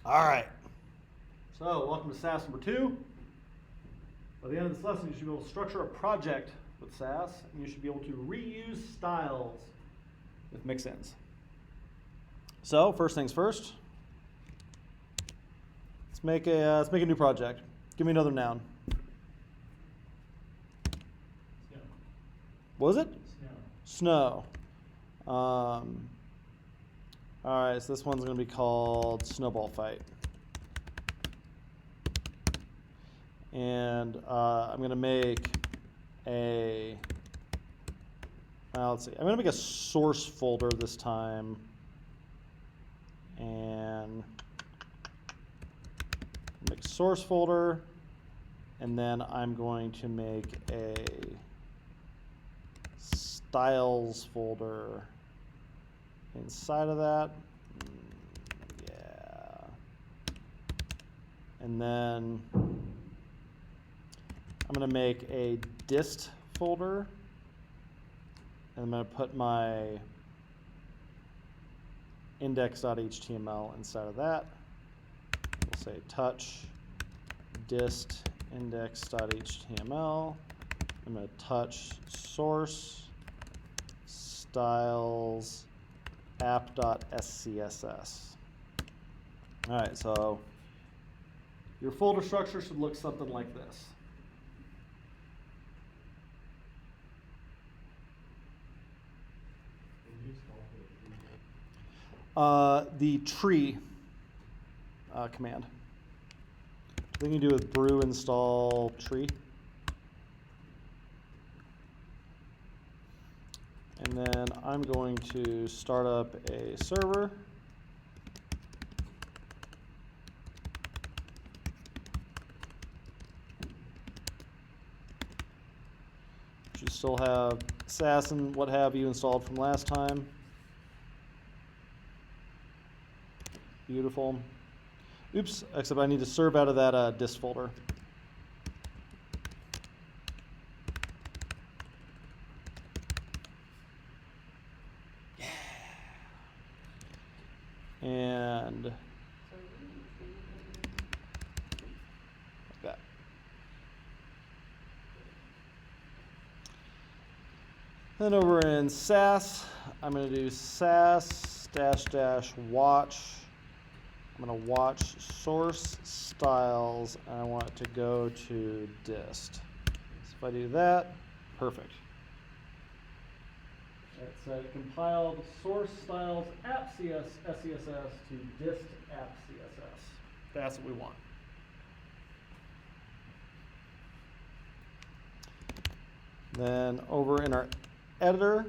All right. So, welcome to Sass number 2. By the end of this lesson, you should be able to structure a project with Sass, and you should be able to reuse styles with mix-ins. So, first things first. Let's make a new project. Give me another noun. Snow. What was it? Snow. Snow. All right, so this one's going to be called Snowball Fight. And I'm going to make let's see. I'm going to make a source folder this time. And make a source folder. And then I'm going to make a styles folder inside of that. Yeah. And then I'm going to make a dist folder. And I'm going to put my index.html inside of that. We'll say touch dist index.html. I'm going to touch source styles app.scss. All right, so your folder structure should look something like this. The tree command. Something you do with brew install tree. And then I'm going to start up a server. Should still have Sass and what have you installed from last time. Beautiful. Oops, except I need to serve out of that dist folder. Yeah. And like that. Then over in Sass, I'm going to do Sass -- watch. I'm going to watch source styles, and I want it to go to dist. So if I do that, perfect. It's compiled source styles app SCSS to dist app CSS. That's what we want. Then over in our editor,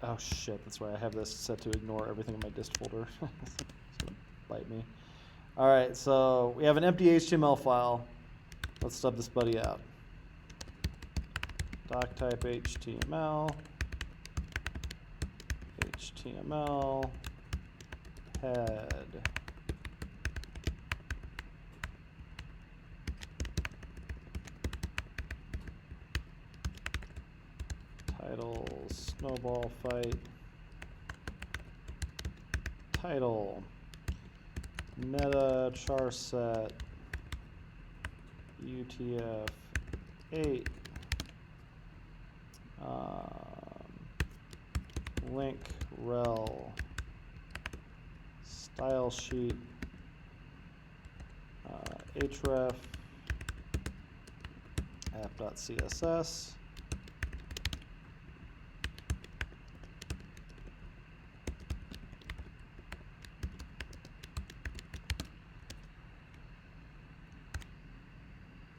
oh shit, that's right. I have this set to ignore everything in my dist folder. It's gonna bite me. All right, so we have an empty HTML file. Let's stub this buddy out. Doc type HTML, HTML, head. Title, snowball fight. Title, meta char set, UTF-8. Link rel, style sheet, href, app.css.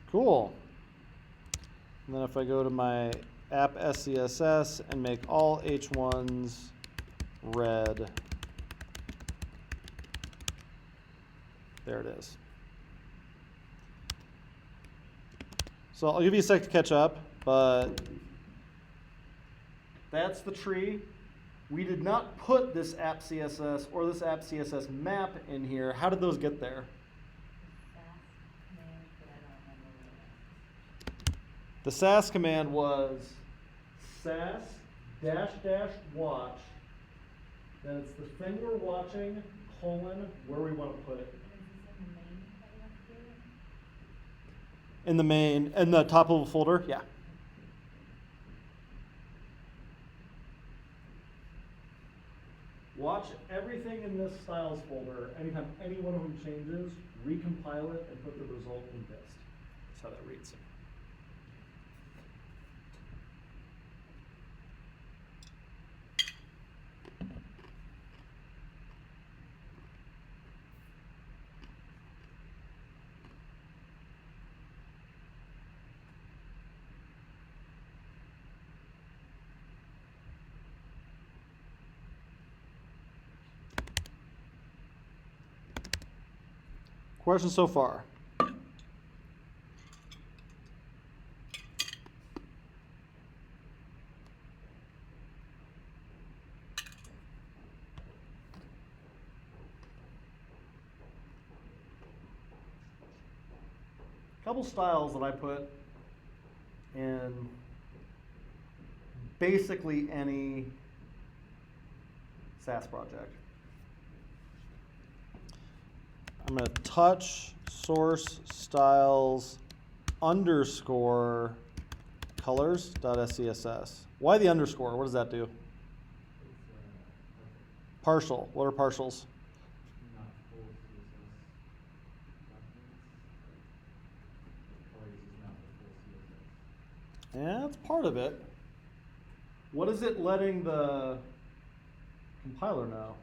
Cool. And then if I go to my app SCSS and make all H1s red, there it is. So I'll give you a sec to catch up, but that's the tree. We did not put this app CSS or this app CSS map in here. How did those get there? The Sass command was Sass dash dash watch, then it's the thing we're watching, colon, where we want to put it. In the main, in the top of a folder, yeah. Watch everything in this styles folder. Anytime any one of them changes, recompile it and put the result in dist. That's how that reads. Questions so far? Couple styles that I put in basically any Sass project. I'm going to touch source styles underscore colors.scss. Why the underscore? What does that do? Partial. What are partials? Not full CSS documents. Colors is not the full CSS. Yeah, that's part of it. What is it letting the compiler know?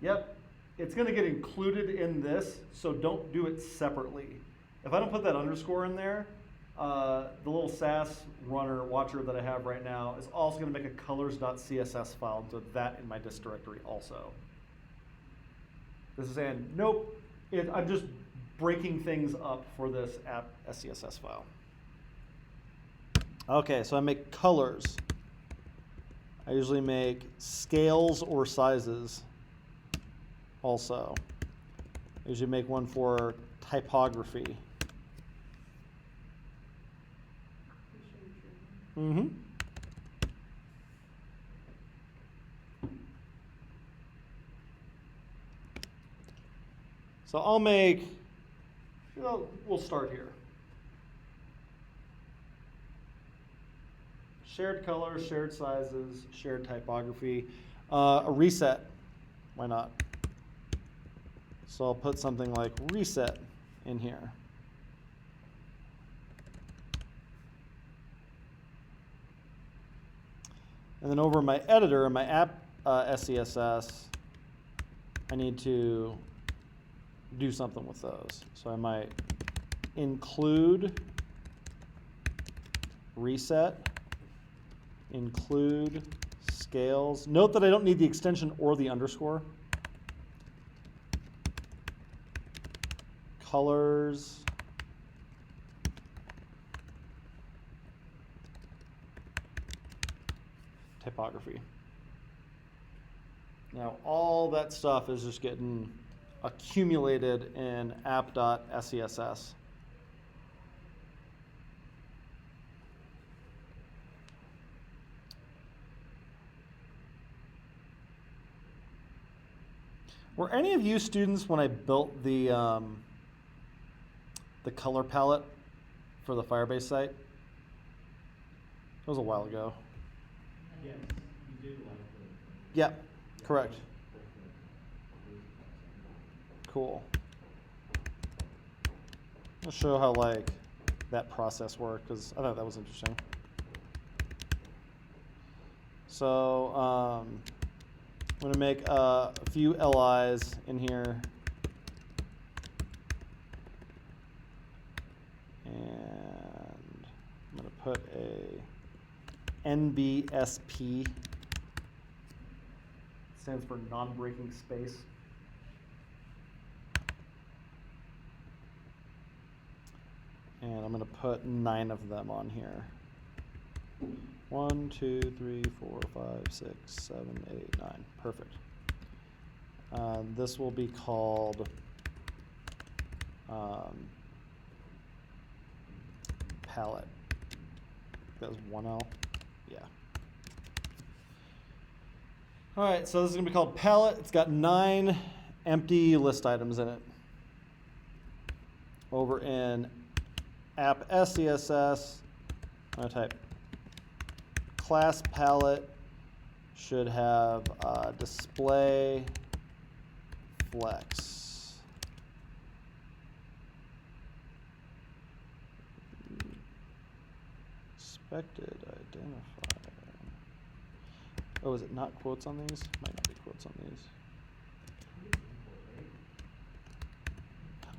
Yep, it's going to get included in this, so don't do it separately. If I don't put that underscore in there, the little Sass runner watcher that I have right now is also going to make a colors.css file and put that in my dist directory also. This is saying, nope, I'm just breaking things up for this app SCSS file. Okay, so I make colors. I usually make scales or sizes also. I usually make one for typography. Mm-hmm. So I'll make, we'll start here. Shared colors, shared sizes, shared typography. A reset, why not? So I'll put something like reset in here. And then over in my editor, in my app SCSS, I need to do something with those. So I might include reset, include scales. Note that I don't need the extension or the underscore. Colors. Typography. Now all that stuff is just getting accumulated in app.scss. Were any of you students when I built the color palette for the Firebase site? It was a while ago. Yes, you did like the. Yeah, correct. Cool. I'll show how like that process worked because I thought that was interesting. So I'm going to make a few LIs in here. And I'm going to put a NBSP. Stands for non-breaking space. And I'm going to put 9 of them on here. 1, 2, 3, 4, 5, 6, 7, 8, 9. Perfect. This will be called palette. That was 1L. Yeah. All right, so this is gonna be called palette. It's got 9 empty list items in it. Over in app SCSS, I'm gonna type class palette should have display flex. Expected identifier. Oh, is it not quotes on these? Might not be quotes on these.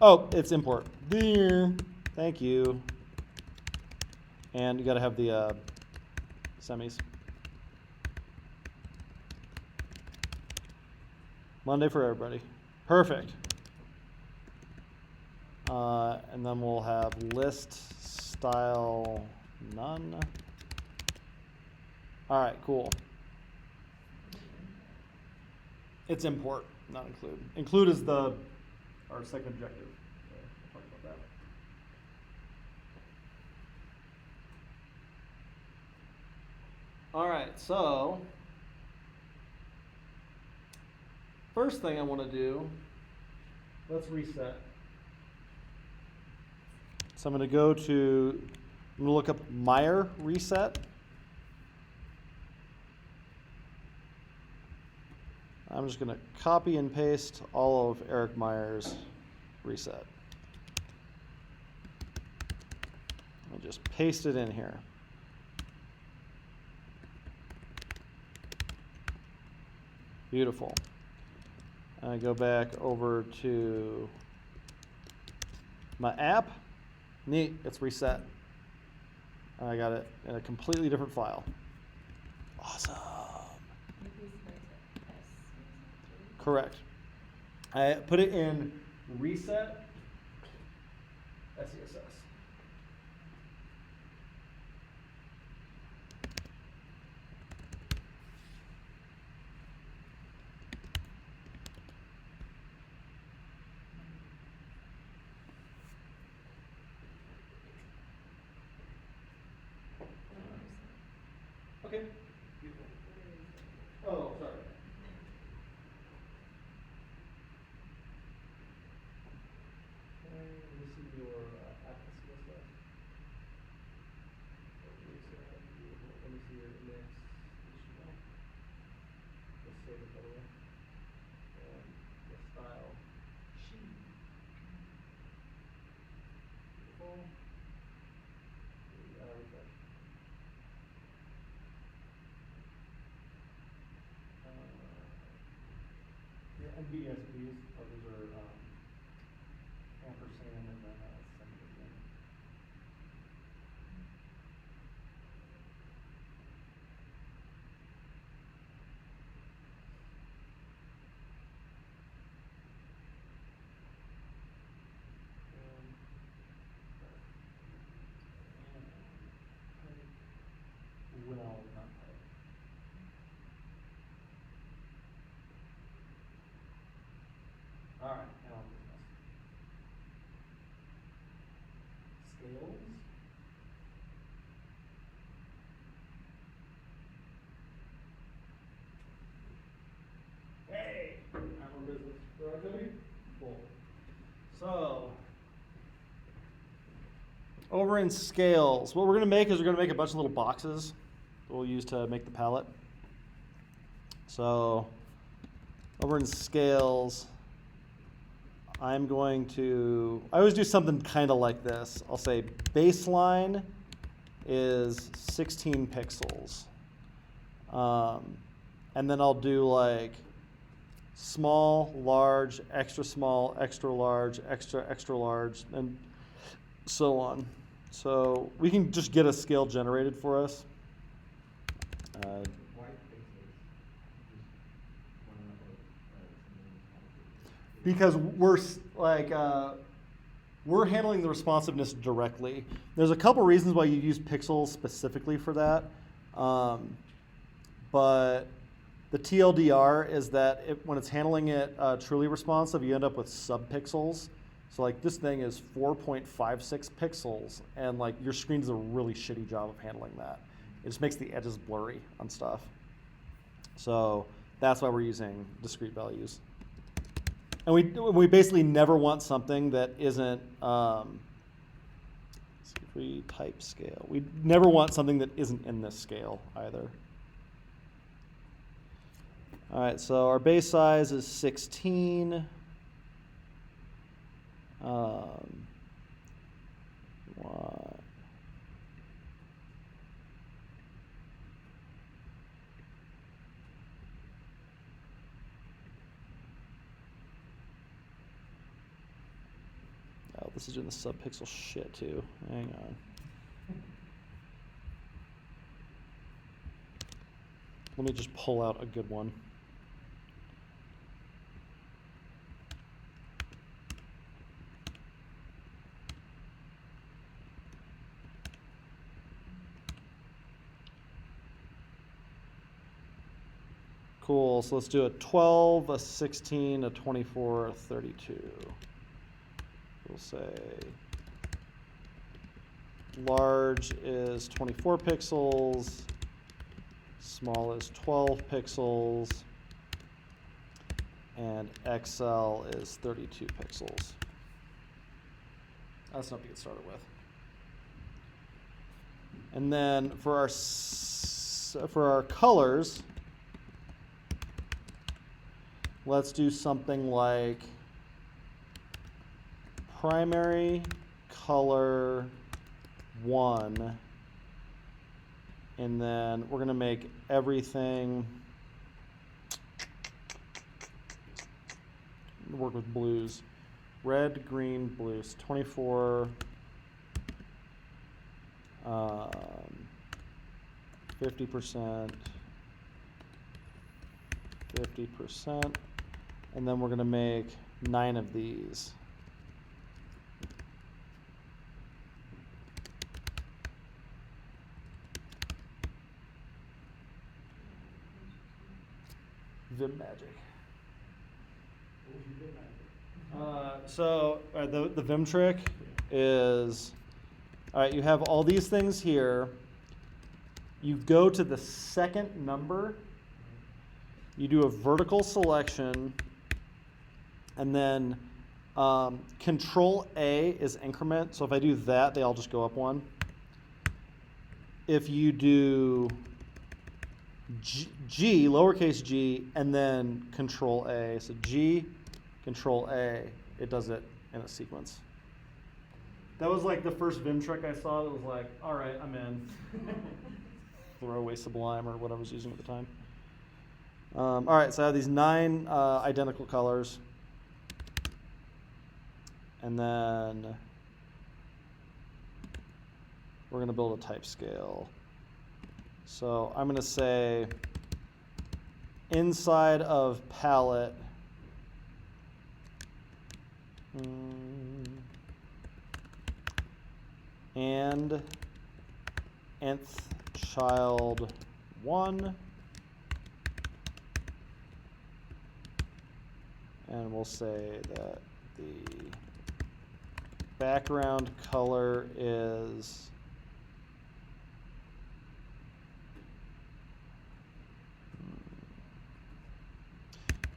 Oh, it's import. There. Thank you. And you got to have the semis. Monday for everybody. Perfect. And then we'll have list style none. All right, cool. It's import, not include. Include is our second objective. So we'll talk about that. All right, so first thing I want to do, let's reset. So I'm going to I'm going to look up Meyer reset. I'm just going to copy and paste all of Eric Meyer's reset. I'll just paste it in here. Beautiful. I go back over to my app. Neat, it's reset. I got it in a completely different file. Awesome. Correct. I put it in reset SCSS. Okay. Beautiful. Oh, sorry. Let me see your app SCSS. Let me see your index HTML. Let's save it by the way. And the style sheet. Beautiful. Refresh. Yeah, and BSPs, those are ampersand and then send it again. Well, not type. All right, now I'm doing this. Scales. Hey, I'm on business. Right, Cody? Cool. So, over in scales, what we're going to make is we're going to make a bunch of little boxes that we'll use to make the palette. So, over in scales, I always do something kind of like this. I'll say baseline is 16 pixels. And then I'll do like small, large, extra small, extra large, extra large, and so on. So we can just get a scale generated for us. Because we're handling the responsiveness directly. There's a couple reasons why you use pixels specifically for that, but the TLDR is that when it's handling it truly responsive, you end up with subpixels. So like this thing is 4.56 pixels, and like your screen does a really shitty job of handling that. It just makes the edges blurry on stuff. So that's why we're using discrete values. And we basically never want something that isn't, let's see if we type scale. We never want something that isn't in this scale either. All right, so our base size is 16. What? Oh, this is doing the subpixel shit too. Hang on. Let me just pull out a good one. Cool, so let's do a 12, a 16, a 24, a 32. We'll say large is 24 pixels, small is 12 pixels, and XL is 32 pixels. That's enough to get started with. And then for our colors, let's do something like primary color 1, and then we're going to make everything work with blues. Red, green, blues. 24, 50%, 50%, and then we're going to make 9 of these. Vim magic. The Vim trick is, all right, you have all these things here. You go to the second number, you do a vertical selection, and then Control A is increment. So if I do that, they all just go up 1. If you do G, lowercase g, and then Control A, so G, Control A, it does it in a sequence. That was like the first Vim trick I saw that was like, all right, I'm in. Throw away Sublime or what I was using at the time. All right, so I have these 9 identical colors. And then we're going to build a type scale. So I'm going to say inside of palette, and nth child 1, and we'll say that the background color is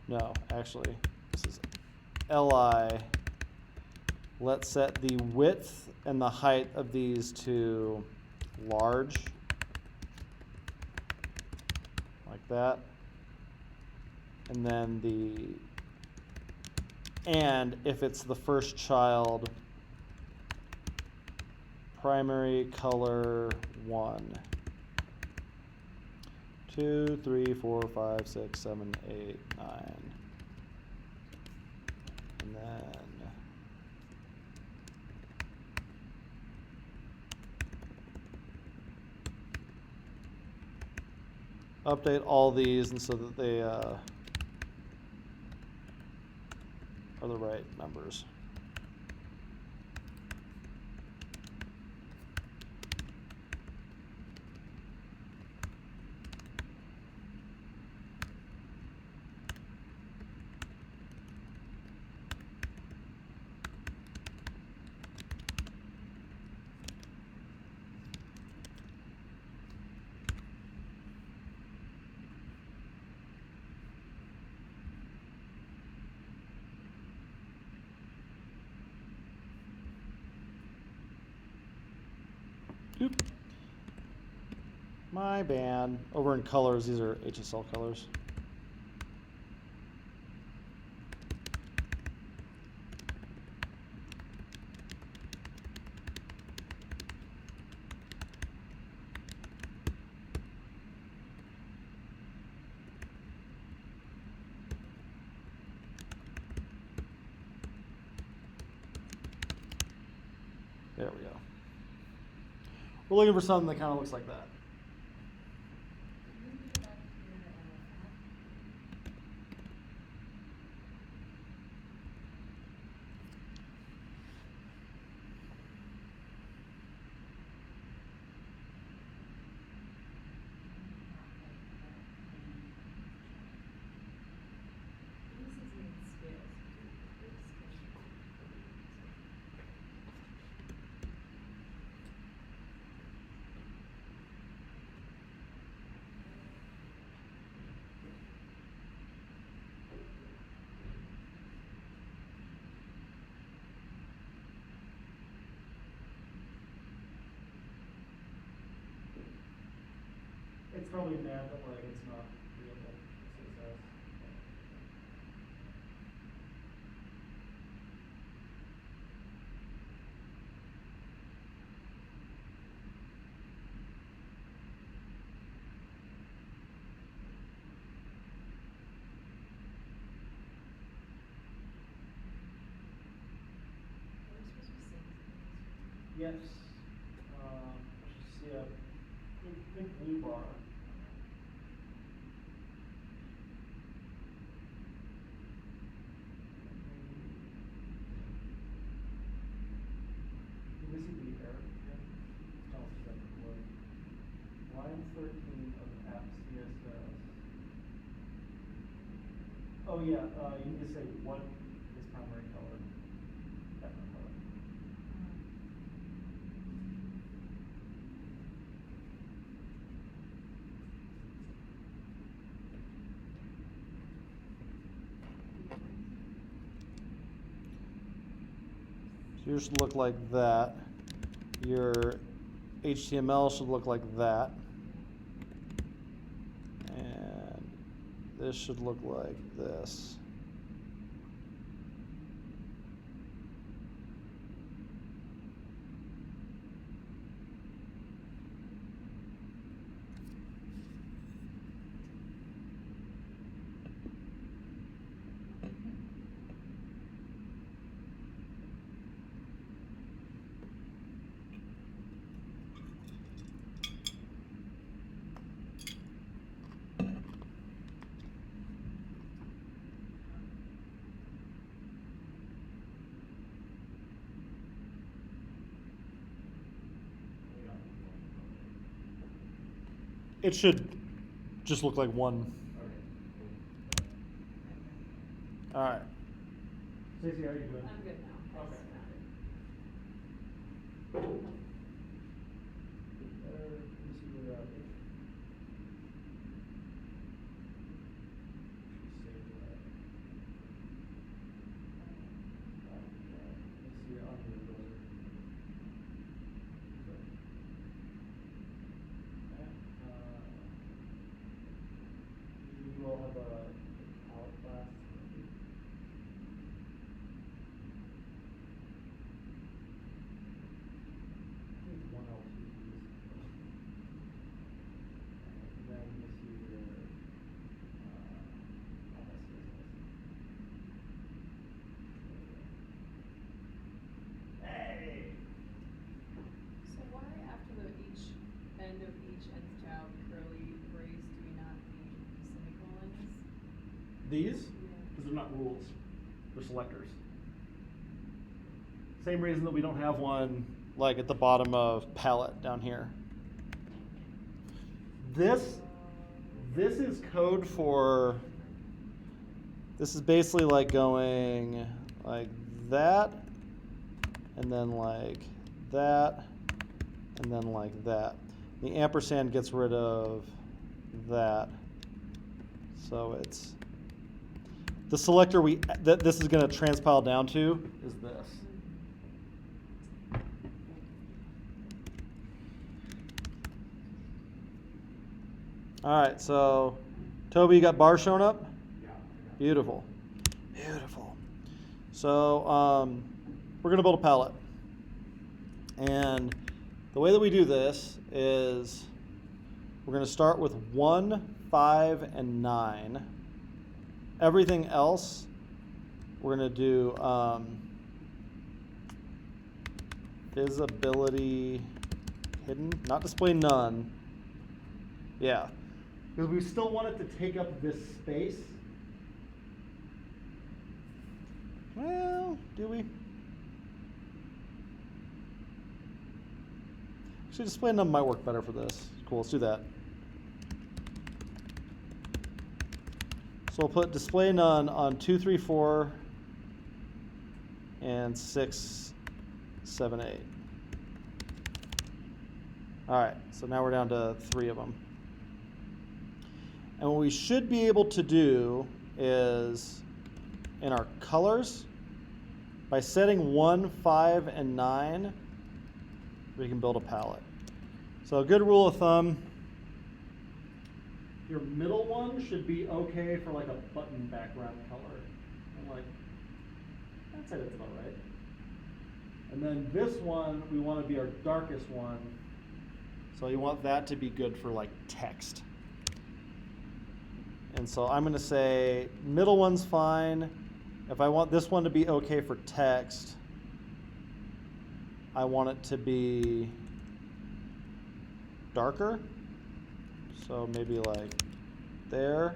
no, actually, this is li. Let's set the width and the height of these to large, like that. And then and if it's the first child, primary color 1. 2, 3, 4, 5, 6, 7, 8, 9. And then update all these and so that they are the right numbers. Oop. My bad. Over in colors, these are HSL colors. There we go. We're looking for something that kind of looks like that. It's probably mad that like it's not readable. CSS. Yes. I should see a big blue bar. Can we see the error again? Tell us exactly what. Line 13 of app CSS. Oh yeah, you need to say what is primary color. Background color. So yours should look like that. Your HTML should look like that. And this should look like this. It should just look like one. Okay. All right. Stacey, how are you doing? I'm good now. Okay. Found it. Let me see where you're at. Should save that. Let's see on your browser. You all have a palette class. I think it's one L2. And then you see your Hey! So why after each end of each nth tab curly brace do we not need semicolons? These? Yeah. Because they're not rules. They're selectors. Same reason that we don't have one like at the bottom of palette down here. This is code for, this is basically like going like that, and then like that, and then like that. The ampersand gets rid of that. So it's, the selector that this is going to transpile down to is this. All right, so Toby, you got bars showing up? Yeah. I got it. Beautiful. Beautiful. So we're going to build a palette. And the way that we do this is we're going to start with 1, 5, and 9. Everything else, we're going to do visibility hidden, not display none. Yeah, because we still want it to take up this space. Well, do we? Actually, display none might work better for this. Cool, let's do that. So we'll put display none on 2, 3, 4, and 6, 7, 8. All right, so now we're down to 3 of them. And what we should be able to do is, in our colors, by setting 1, 5, and 9, we can build a palette. So a good rule of thumb, your middle one should be okay for like a button background color. And like, I'd say that's about right. And then this one, we want to be our darkest one. So you want that to be good for like text. And so I'm going to say middle one's fine. If I want this one to be okay for text, I want it to be darker. So maybe like there.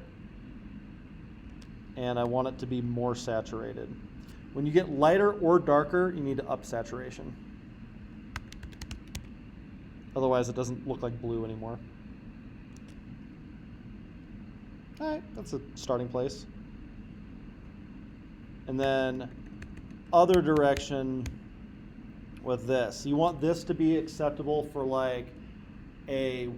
And I want it to be more saturated. When you get lighter or darker, you need to up saturation. Otherwise, it doesn't look like blue anymore. All right, that's a starting place. And then other direction with this. You want this to be acceptable for like a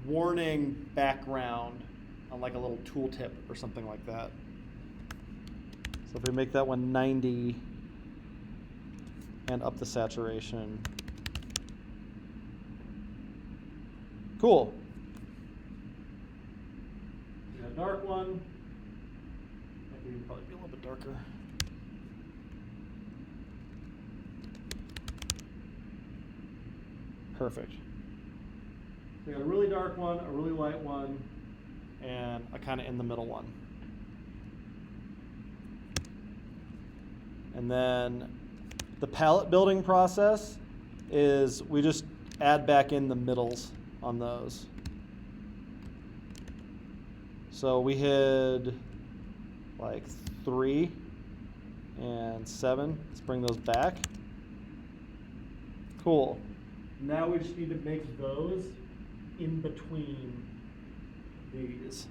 warning background on like a little tooltip or something like that. So if we make that one 90 and up the saturation. Cool. We got a dark one. Maybe we can probably be a little bit darker. Perfect. We got a really dark one, a really light one, and a kind of in the middle one. And then the palette building process is we just add back in the middles on those. So we had like 3 and 7. Let's bring those back. Cool. Now we just need to make those in between these.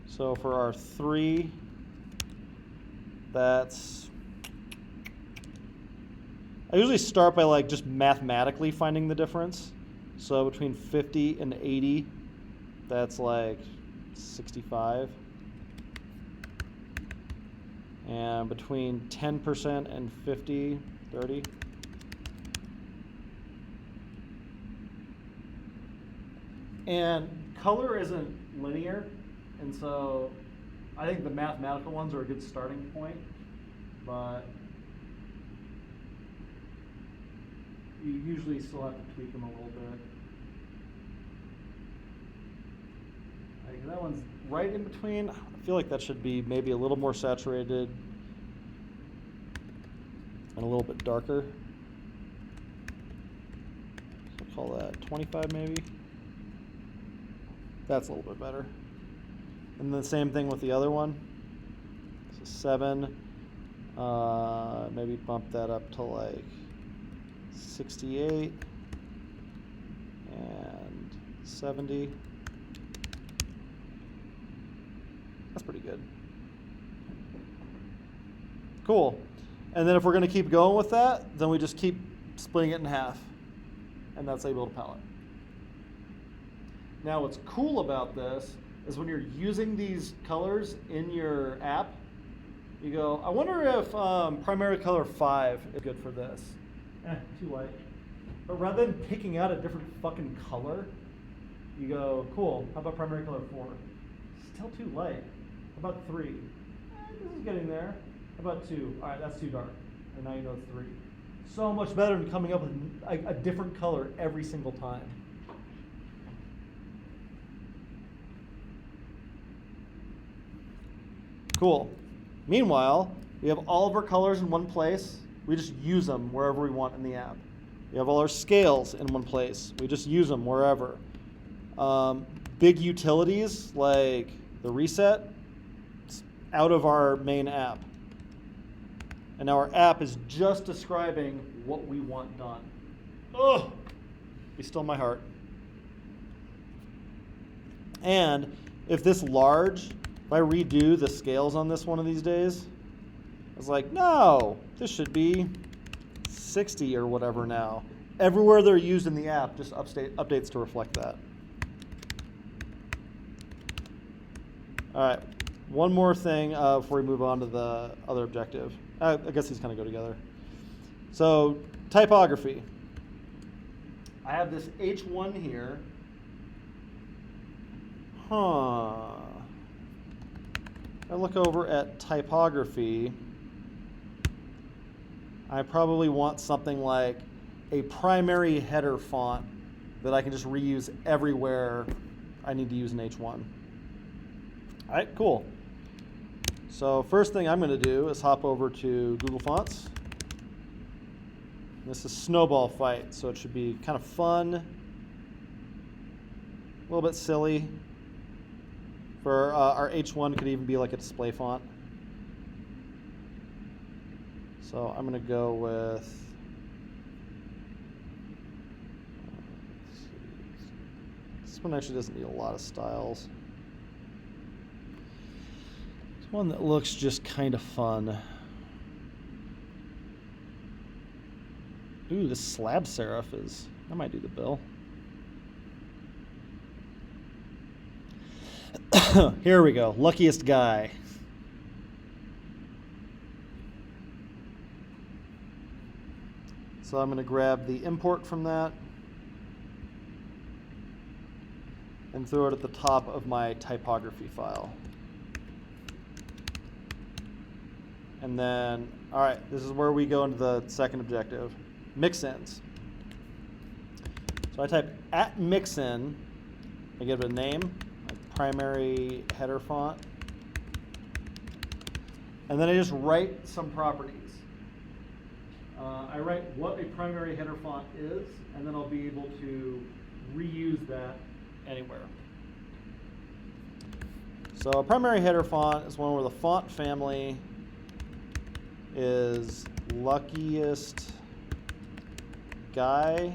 So for our 3, that's, I usually start by like just mathematically finding the difference. So between 50 and 80, that's like 65. And between 10% and 50, 30. And color isn't linear, and so I think the mathematical ones are a good starting point, but you usually still have to tweak them a little bit. Like that one's right in between. I feel like that should be maybe a little more saturated and a little bit darker. So we'll call that 25 maybe. That's a little bit better. And the same thing with the other one. So 7, maybe bump that up to like 68 and 70. That's pretty good. Cool. And then if we're going to keep going with that, then we just keep splitting it in half. And that's how you build a palette. Now what's cool about this is when you're using these colors in your app, you go, I wonder if primary color 5 is good for this. Too light. But rather than picking out a different fucking color, you go, cool, how about primary color 4? Still too light. How about 3? This is getting there. How about 2? All right, that's too dark. And now you know it's 3. So much better than coming up with a different color every single time. Cool. Meanwhile, we have all of our colors in one place. We just use them wherever we want in the app. We have all our scales in one place. We just use them wherever. Big utilities like the reset, it's out of our main app. And now our app is just describing what we want done. Ugh! Be still my heart. And if this large, if I redo the scales on this one of these days, it's like, no, this should be 60 or whatever now. Everywhere they're used in the app just updates to reflect that. All right, one more thing before we move on to the other objective. I guess these kind of go together. So typography. I have this H1 here. I look over at typography. I probably want something like a primary header font that I can just reuse everywhere I need to use an H1. All right, cool. So first thing I'm going to do is hop over to Google Fonts. This is Snowball Fight, so it should be kind of fun, a little bit silly. For our H1 could even be like a display font. So I'm going to go with, this one actually doesn't need a lot of styles. It's one that looks just kind of fun. Ooh, this slab serif that might do the bill. Here we go, luckiest guy. So I'm going to grab the import from that and throw it at the top of my typography file. And then, all right, this is where we go into the second objective, mixins. So I type @mixin, I give it a name, my primary header font, and then I just write some properties. I write what a primary header font is, and then I'll be able to reuse that anywhere. So a primary header font is one where the font family is luckiest guy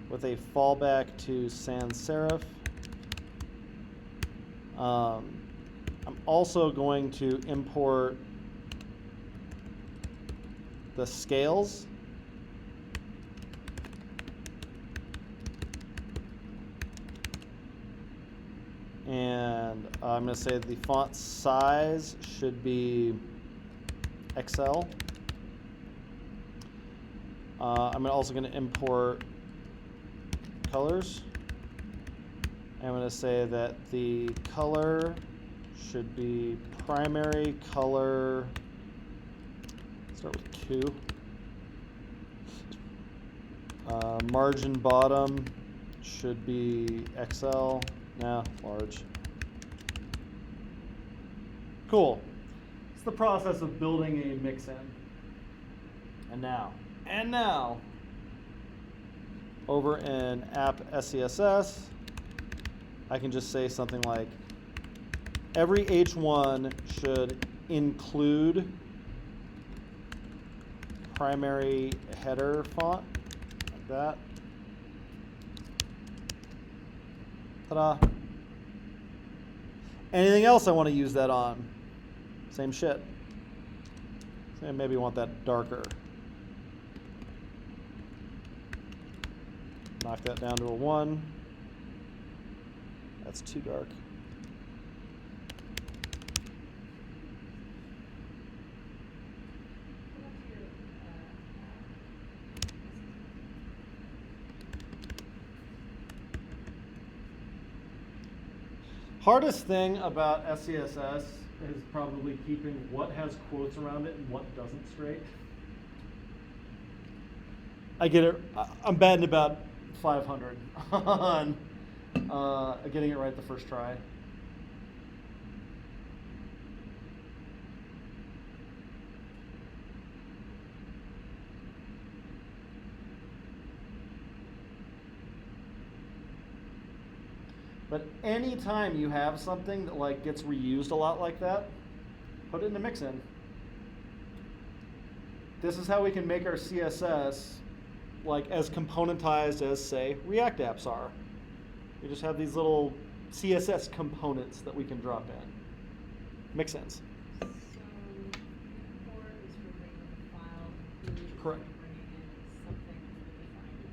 with a fallback to sans serif. I'm also going to import the scales. And I'm going to say the font size should be XL. I'm also going to import colors. I'm going to say that the color should be primary color. Start with 2. Margin bottom should be XL. Nah, large. Cool. It's the process of building a mix-in. And now, over in app SCSS, I can just say something like, every H1 should include primary header font, like that. Ta-da. Anything else I want to use that on? Same shit. So maybe want that darker. Knock that down to a 1. That's too dark. Hardest thing about SCSS is probably keeping what has quotes around it and what doesn't straight. I get it. I'm batting about 500 on getting it right the first try. But anytime you have something that like gets reused a lot like that, put it in a mix-in. This is how we can make our CSS like as componentized as, say, React apps are. We just have these little CSS components that we can drop in. Mix-ins. So, import is for bringing the file, include is for Correct. bringing in something defined in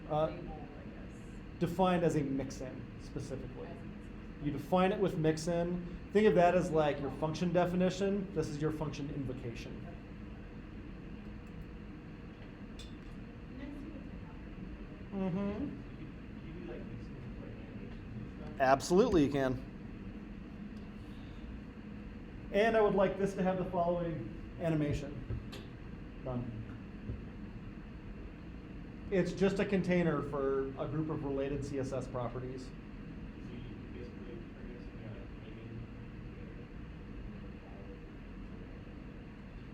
the Uh, file. Label, I guess. Defined as a mix-in specifically. As in- You define it with mix-in. Think of that as like your function definition. This is your function invocation. Mm-hmm. You do like mixing for animations and stuff? Absolutely you can. And I would like this to have the following animation. Done. It's just a container for a group of related CSS properties. So you basically are guessing like naming.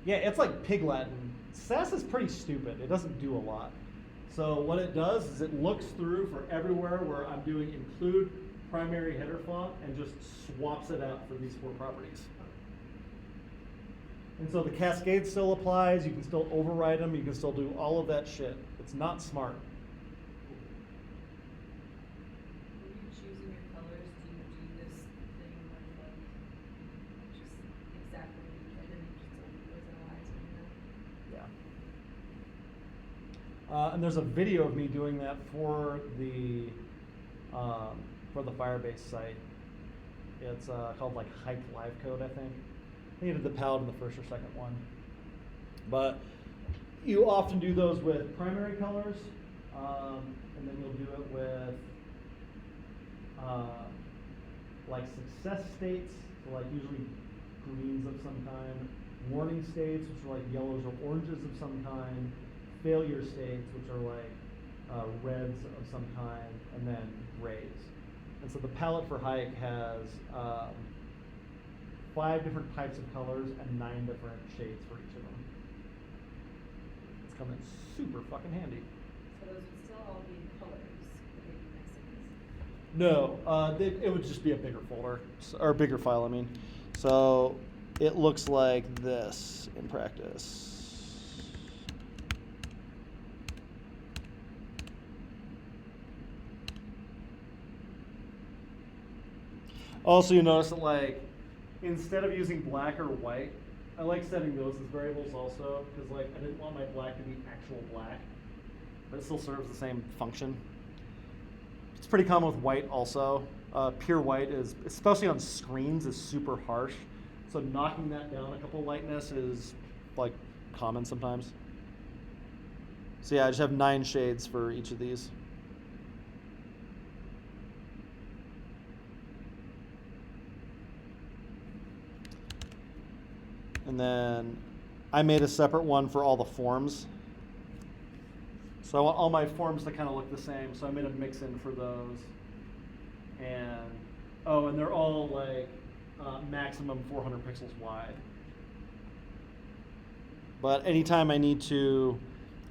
Yeah, it's like Pig Latin. Sass is pretty stupid. It doesn't do a lot. So what it does is it looks through for everywhere where I'm doing include primary header font and just swaps it out for these four properties. And so the cascade still applies. You can still override them. You can still do all of that shit. It's not smart. When you're choosing your colors, do you do this thing where like just exactly what you did and it just opens their eyes when you're Yeah. And there's a video of me doing that for the Firebase site. It's called like Hike Live Code, I think. I think I did the palette in the first or second one. But you often do those with primary colors, and then you'll do it with like success states, so like usually greens of some kind, warning states, which are like yellows or oranges of some kind, failure states, which are like reds of some kind, and then grays. And so the palette for Hike has 5 different types of colors and 9 different shades for each of them. It's coming super fucking handy. So those would still all be colors, but they'd be mixins. No, it would just be a bigger folder, or bigger file, I mean. So it looks like this in practice. Also, you notice that like, instead of using black or white, I like setting those as variables also, because like I didn't want my black to be actual black, but it still serves the same function. It's pretty common with white also. Pure white is, especially on screens, is super harsh. So knocking that down a couple lightness is like common sometimes. So yeah, I just have 9 shades for each of these. And then I made a separate one for all the forms. So I want all my forms to kind of look the same. So I made a mix-in for those. And, oh, and they're all like maximum 400 pixels wide. But anytime I need to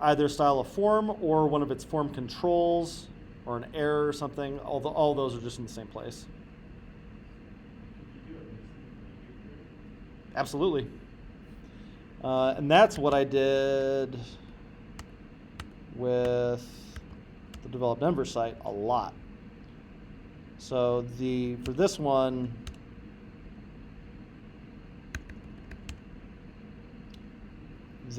either style a form or one of its form controls or an error or something, all those are just in the same place. Could you do a mixing when you do it? Absolutely. And that's what I did with the Develop Denver site a lot. So for this one, what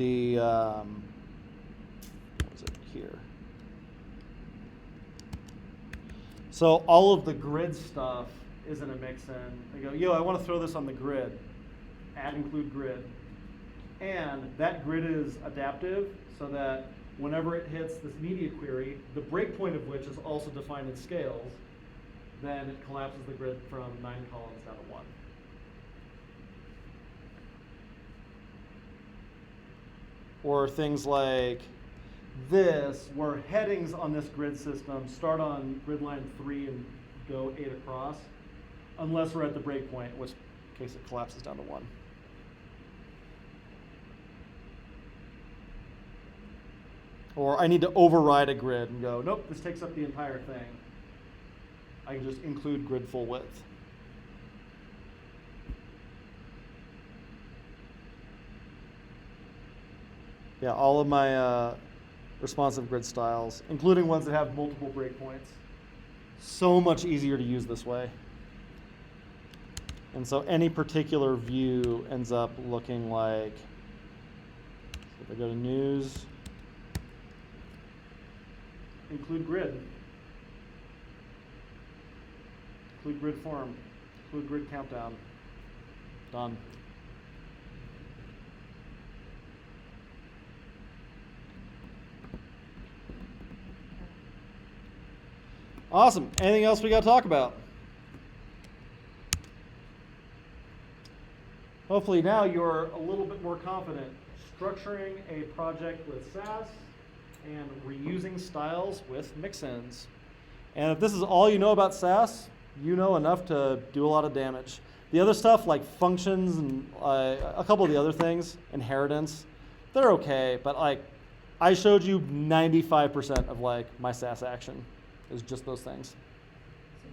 was it here? So all of the grid stuff is in a mix-in. I go, yo, I want to throw this on the grid. Add include grid. And that grid is adaptive so that whenever it hits this media query, the breakpoint of which is also defined in scales, then it collapses the grid from 9 columns down to 1. Or things like this, where headings on this grid system start on grid line 3 and go 8 across, unless we're at the breakpoint, in which case it collapses down to 1. Or I need to override a grid and go, nope, this takes up the entire thing. I can just include grid full width. Yeah, all of my responsive grid styles, including ones that have multiple breakpoints. So much easier to use this way. And so any particular view ends up looking like, so if I go to news, include grid. Include grid form. Include grid countdown. Done. Awesome. Anything else we got to talk about? Hopefully now you're a little bit more confident structuring a project with Sass and reusing styles with mixins. And if this is all you know about Sass, you know enough to do a lot of damage. The other stuff like functions and a couple of the other things, inheritance, they're okay, but like I showed you 95% of like my Sass action is just those things. So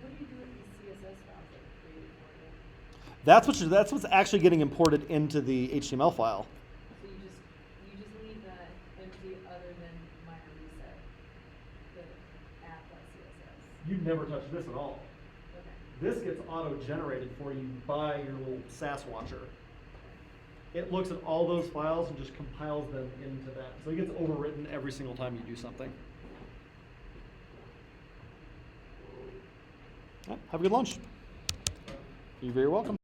what do you do with these CSS files that are created for you? That's what's actually getting imported into the HTML file. So you just leave that empty other than minor reset, the app.css. You never touch this at all. Okay. This gets auto-generated for you by your little Sass watcher. It looks at all those files and just compiles them into that. So it gets overwritten every single time you do something. All right, have a good lunch. You're very welcome.